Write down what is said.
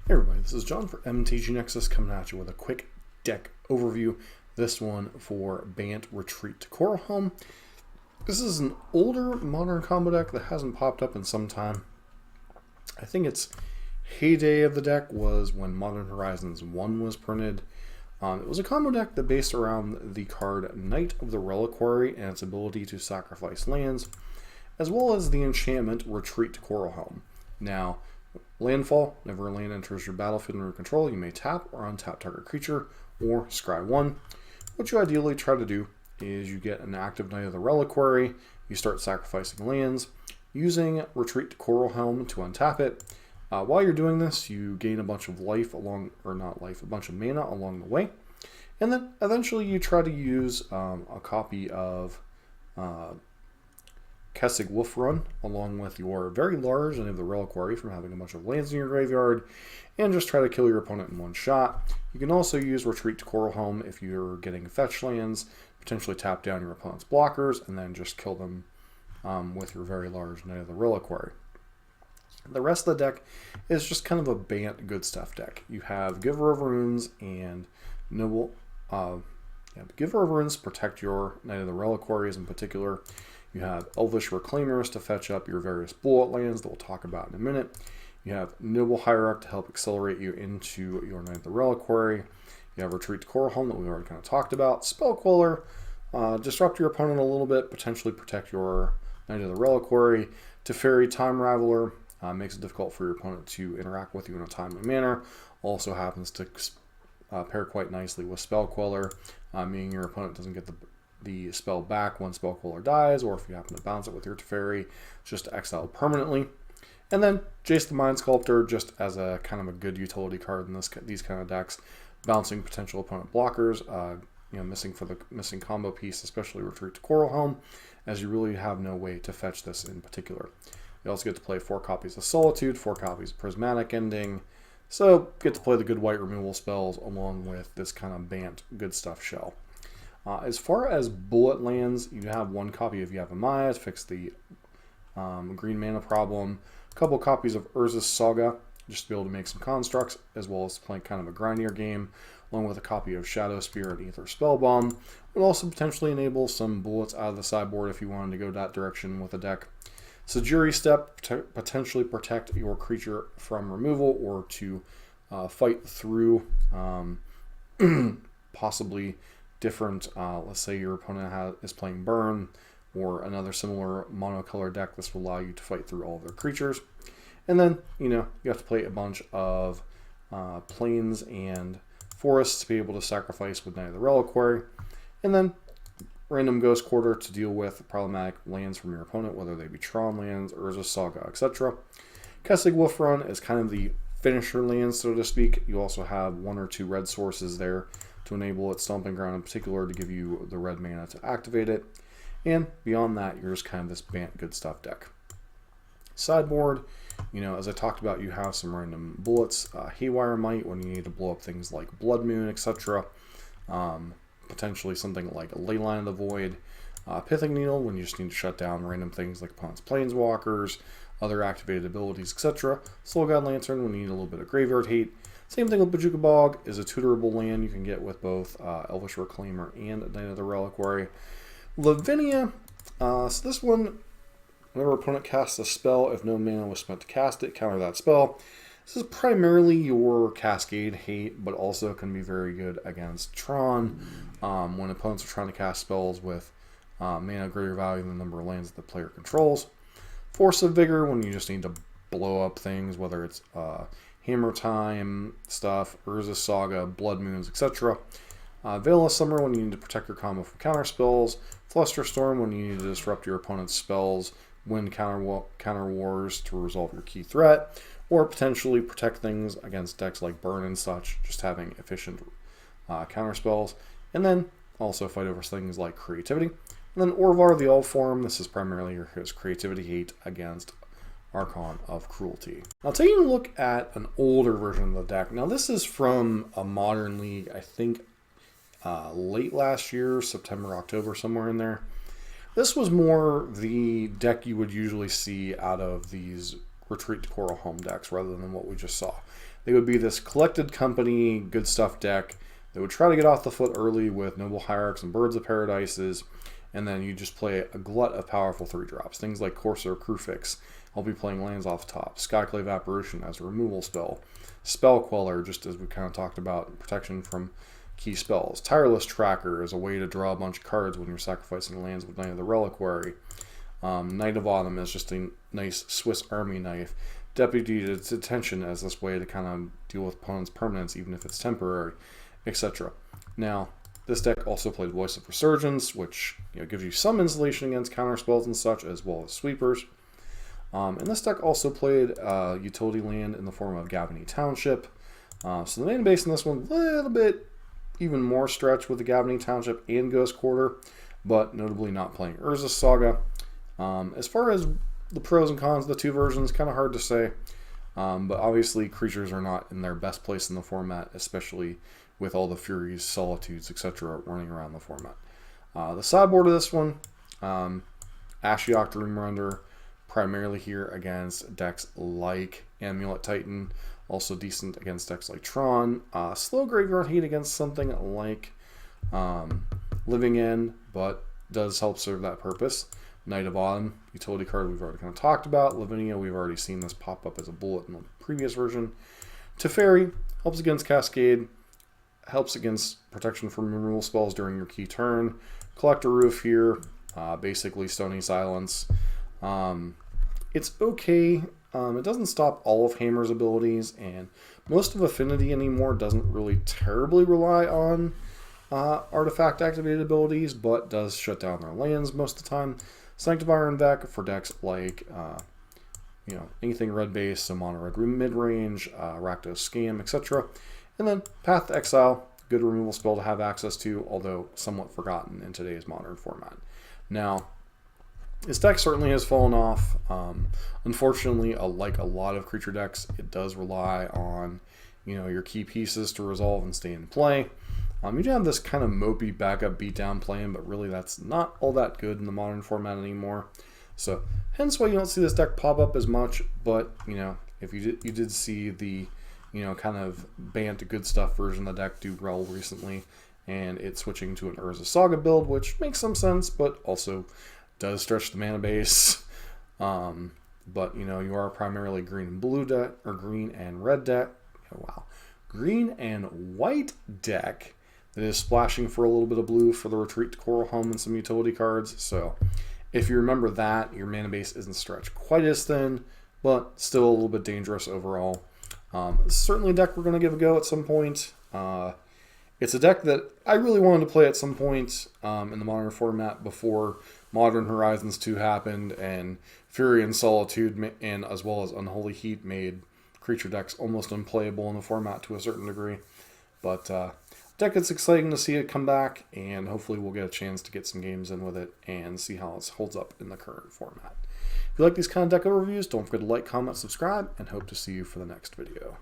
Hey everybody, this is John for MTG Nexus coming at you with a quick deck overview. This one for Bant Retreat to Coralhelm. This is an older modern combo deck that hasn't popped up in some time. I think its heyday of the deck was when Modern Horizons 1 was printed. It was a combo deck that based around the card Knight of the Reliquary and its ability to sacrifice lands, as well as the enchantment Retreat to Coralhelm. Now, landfall, whenever a land enters your battlefield under control, you may tap or untap target creature or scry 1. What you ideally try to do is you get an active Knight of the Reliquary, you start sacrificing lands, using Retreat to Coralhelm to untap it. While you're doing this, you gain a bunch of life along, or not life, a bunch of mana along the way. And then eventually you try to use a copy of Kessig Wolf Run, along with your very large Knight of the Reliquary from having a bunch of lands in your graveyard, and just try to kill your opponent in one shot. You can also use Retreat to Coralhelm if you're getting fetch lands, potentially tap down your opponent's blockers, and then just kill them with your very large Knight of the Reliquary. The rest of the deck is just kind of a Bant good stuff deck. You have Giver of Runes and Noble. Giver of Runes protect your Knight of the Reliquaries in particular. You have Elvish Reclaimers to fetch up your various bullet lands that we'll talk about in a minute. You have Noble Hierarch to help accelerate you into your Knight of the Reliquary. You have Retreat to Coralhelm that we already kind of talked about. Spell Queller, disrupt your opponent a little bit, potentially protect your Knight of the Reliquary. Teferi, Time Raveler, makes it difficult for your opponent to interact with you in a timely manner. Also happens to pair quite nicely with Spell Queller, meaning your opponent doesn't get the spell back when Spell Queller dies, or if you happen to bounce it with your Teferi, it's just exiled permanently. And then Jace the Mind Sculptor, just as a kind of a good utility card in these kind of decks, bouncing potential opponent blockers, missing combo piece, especially Retreat to Coralhelm, as you really have no way to fetch this in particular. You also get to play 4 copies of Solitude, 4 copies of Prismatic Ending, so get to play the good white removal spells along with this kind of Bant good stuff shell. As far as bullet lands, you have 1 copy of Yavimaya to fix the green mana problem, a couple copies of Urza's Saga just to be able to make some constructs, as well as play kind of a grindier game, along with a copy of Shadow Spear and Aether Spellbomb. Would also potentially enable some bullets out of the sideboard if you wanted to go that direction with a deck. Sajiri Step, potentially protect your creature from removal or to fight through possibly different, let's say your opponent is playing Burn or another similar monocolor deck. This will allow you to fight through all of their creatures. And then, you have to play a bunch of plains and forests to be able to sacrifice with Knight of the Reliquary. And then random Ghost Quarter to deal with problematic lands from your opponent, whether they be Tron lands, Urza's Saga, etc. Kessig Wolf Run is kind of the finisher land, so to speak. You also have 1 or 2 red sources there to enable its Stomping Ground in particular to give you the red mana to activate it. And beyond that, you're just kind of this Bant good stuff deck. Sideboard, as I talked about, you have some random bullets. Haywire Might when you need to blow up things like Blood Moon, etc. Potentially something like a Leyline of the Void. Pithing Needle when you just need to shut down random things like opponent's Planeswalkers, other activated abilities, etc. Soul God Lantern when you need a little bit of graveyard hate. Same thing with Bojuka Bog, is a tutorable land you can get with both Elvish Reclaimer and Knight of the Reliquary. Lavinia, so this one, whenever opponent casts a spell, if no mana was spent to cast it, counter that spell. This is primarily your Cascade hate, but also can be very good against Tron when opponents are trying to cast spells with mana greater value than the number of lands that the player controls. Force of Vigor when you just need to blow up things, whether it's Hammer Time stuff, Urza's Saga, Blood Moons, etc. Veil of Summer when you need to protect your combo from counter spells. Flusterstorm when you need to disrupt your opponent's spells, win counter wars to resolve your key threat, or potentially protect things against decks like Burn and such, just having efficient counter spells. And then also fight over things like Creativity. And then Orvar the All-Form, this is primarily his Creativity hate against Archon of Cruelty. Now taking a look at an older version of the deck. Now this is from a modern league, I think late last year, September, October, somewhere in there. This was more the deck you would usually see out of these Retreat to Coralhelm decks rather than what we just saw. They would be this collected company, good stuff deck that would try to get off the foot early with Noble Hierarchs and Birds of Paradises, and then you just play a glut of powerful 3-drops. Things like Corsair Crewfix, I'll be playing lands off top, Skyclave Apparition as a removal spell, Spell Queller, just as we kind of talked about, protection from key spells, Tireless Tracker as a way to draw a bunch of cards when you're sacrificing lands with Knight of the Reliquary, Knight of Autumn is just a nice Swiss Army knife, Deputy Detention as this way to kind of deal with opponent's permanence, even if it's temporary, etc. Now, this deck also played Voice of Resurgence, which gives you some insulation against counter spells and such, as well as sweepers. And this deck also played utility land in the form of Gavany Township. So the main base in this one, a little bit even more stretched with the Gavany Township and Ghost Quarter, but notably not playing Urza's Saga. As far as the pros and cons of the two versions, kind of hard to say. But obviously creatures are not in their best place in the format, especially with all the Furies, Solitudes, etc. running around the format. The sideboard of this one, Ashiok Dream Render, primarily here against decks like Amulet Titan, also decent against decks like Tron. Slow Graveyard Hate against something like Living End, but does help serve that purpose. Knight of Autumn, utility card we've already kind of talked about. Lavinia, we've already seen this pop up as a bullet in the previous version. Teferi, helps against Cascade, helps against protection from removal spells during your key turn. Collector Roof here, basically Stony Silence. It's okay. It doesn't stop all of Hammer's abilities, and most of Affinity anymore doesn't really terribly rely on artifact activated abilities, but does shut down their lands most of the time. Sanctifier and Vec for decks like anything red base, so mono red mid-range, Rakdos Scam, etc. And then Path to Exile, good removal spell to have access to, although somewhat forgotten in today's modern format. Now, this deck certainly has fallen off. Unfortunately, like a lot of creature decks, it does rely on your key pieces to resolve and stay in play. You do have this kind of mopey backup beatdown plan, but really that's not all that good in the modern format anymore. So hence why you don't see this deck pop up as much. But if you did see the kind of Bant good stuff version of the deck do well recently, and it's switching to an Urza Saga build, which makes some sense, but also does stretch the mana base. But you are primarily green and blue deck, or green and red deck. Wow, green and white deck that is splashing for a little bit of blue for the Retreat to Coralhelm and some utility cards. So if you remember that, your mana base isn't stretched quite as thin, but still a little bit dangerous overall. Certainly a deck we're going to give a go at some point. It's a deck that I really wanted to play at some point in the modern format before Modern Horizons 2 happened, and Fury and Solitude, and as well as Unholy Heat, made creature decks almost unplayable in the format to a certain degree. But deck, it's exciting to see it come back, and hopefully we'll get a chance to get some games in with it and see how it holds up in the current format. If you like these kind of deck overviews, don't forget to like, comment, subscribe, and hope to see you for the next video.